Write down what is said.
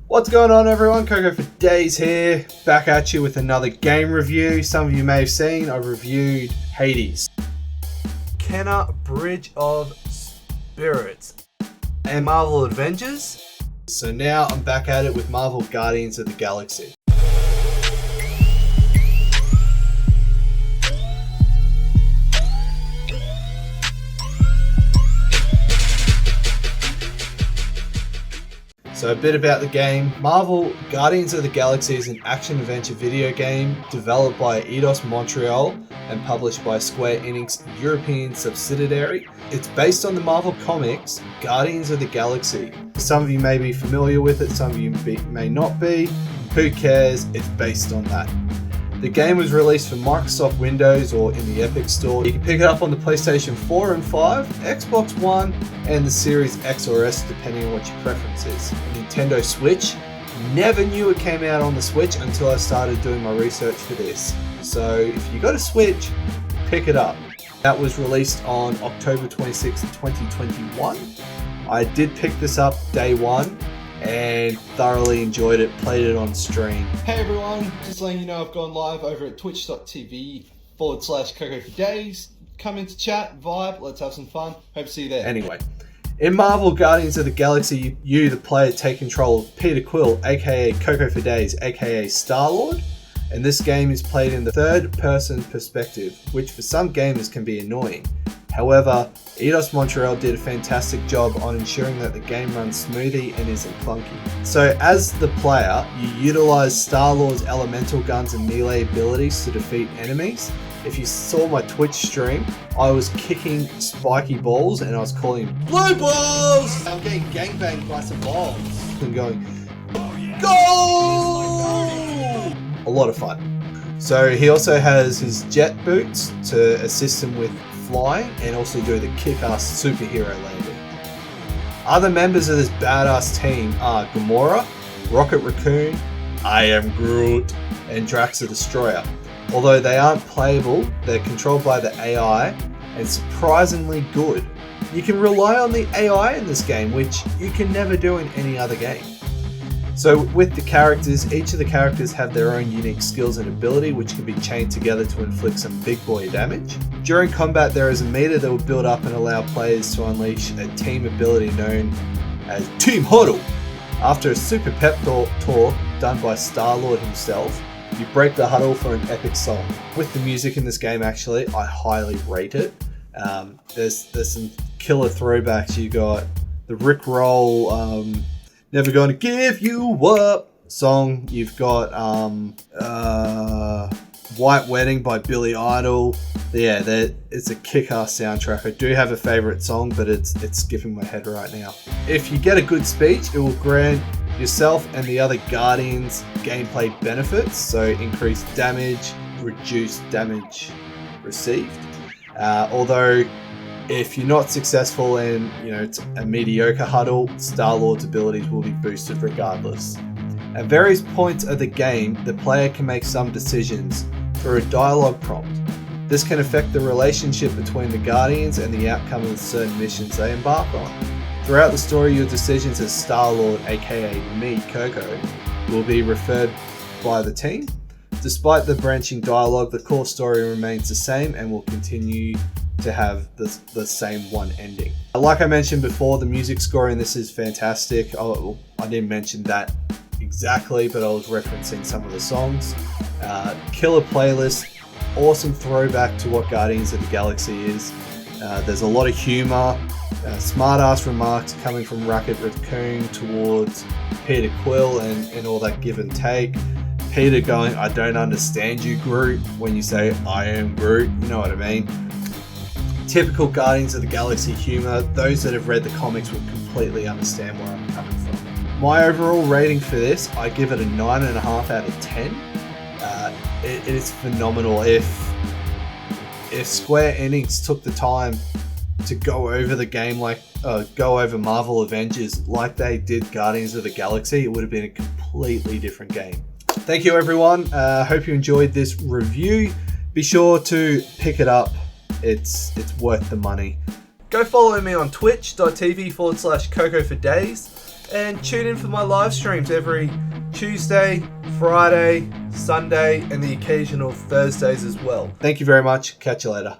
What's going on, everyone? Coco for Days here, back at you with another game review. Some of you may have seen, I reviewed Hades, Kenna Bridge of Spirits, and Marvel Avengers. So now I'm back at it with Marvel Guardians of the Galaxy. So a bit about the game. Marvel Guardians of the Galaxy is an action-adventure video game developed by Eidos Montreal and published by Square Enix European subsidiary. It's based on the Marvel comics Guardians of the Galaxy. Some of you may be familiar with it, some of you may not be. Who cares? It's based on that. The game was released for Microsoft Windows or in the Epic Store. You can pick it up on the PlayStation 4 and 5, Xbox One, and the Series X or S depending on what your preference is. Nintendo Switch. Never knew it came out on the Switch until I started doing my research for this. So if you got a Switch, pick it up. That was released on October 26, 2021. I did pick this up day one and thoroughly enjoyed it, played it on stream. Hey everyone, just letting you know I've gone live over at twitch.tv/Coco for Days. Come into chat, vibe, let's have some fun. Hope to see you there. Anyway, in Marvel Guardians of the Galaxy, you, the player, take control of Peter Quill, aka Coco for Days, aka Star-Lord. And this game is played in the third-person perspective, which for some gamers can be annoying. However, Eidos Montreal did a fantastic job on ensuring that the game runs smoothly and isn't clunky. So as the player, you utilize Star-Lord's elemental guns and melee abilities to defeat enemies. If you saw my Twitch stream, I was kicking spiky balls and I was calling blue balls! I'm getting gangbanged by some balls. And going, go! A lot of fun. So he also has his jet boots to assist him with flying and also do the kick-ass superhero landing. Other members of this badass team are Gamora, Rocket Raccoon, I Am Groot, and Drax the Destroyer. Although they aren't playable, they're controlled by the AI and surprisingly good. You can rely on the AI in this game, which you can never do in any other game. So with the characters, each of the characters have their own unique skills and ability which can be chained together to inflict some big boy damage. During combat there is a meter that will build up and allow players to unleash a team ability known as Team Huddle. After a super pep talk done by Star-Lord himself, you break the huddle for an epic song. With the music in this game actually, I highly rate it. There's some killer throwbacks. You got the Rick Roll, Never Gonna Give You Up song. You've got White Wedding by Billy Idol. Yeah, it's a kick-ass soundtrack. I do have a favourite song, but it's skipping my head right now. If you get a good speech, it will grant yourself and the other Guardians gameplay benefits. So increased damage, reduced damage received. Although if you're not successful and it's a mediocre huddle, Star-Lord's abilities will be boosted regardless. At various points of the game, the player can make some decisions through a dialogue prompt. This can affect the relationship between the Guardians and the outcome of certain missions they embark on. Throughout the story, your decisions as Star-Lord, aka me, Coco, will be referred by the team. Despite the branching dialogue, the core story remains the same and will continue to have the same one ending. Like I mentioned before, the music score in this is fantastic. I didn't mention that exactly, but I was referencing some of the songs. Killer playlist, awesome throwback to what Guardians of the Galaxy is. There's a lot of humor, smart-ass remarks coming from Rocket Raccoon towards Peter Quill and all that give and take. Peter going, I don't understand you, Groot, when you say, I am Groot, you know what I mean? Typical Guardians of the Galaxy humor. Those that have read the comics will completely understand where I'm coming from. My overall rating for this, I give it a 9.5 out of 10. It is phenomenal. If Square Enix took the time to go over the game go over Marvel Avengers like they did Guardians of the Galaxy, it would have been a completely different game. Thank you everyone. Hope you enjoyed this review. Be sure to pick it up. It's worth the money. Go follow me on twitch.tv/Coco for Days. and tune in for my live streams every Tuesday, Friday, Sunday, and the occasional Thursdays as well. Thank you very much. Catch you later.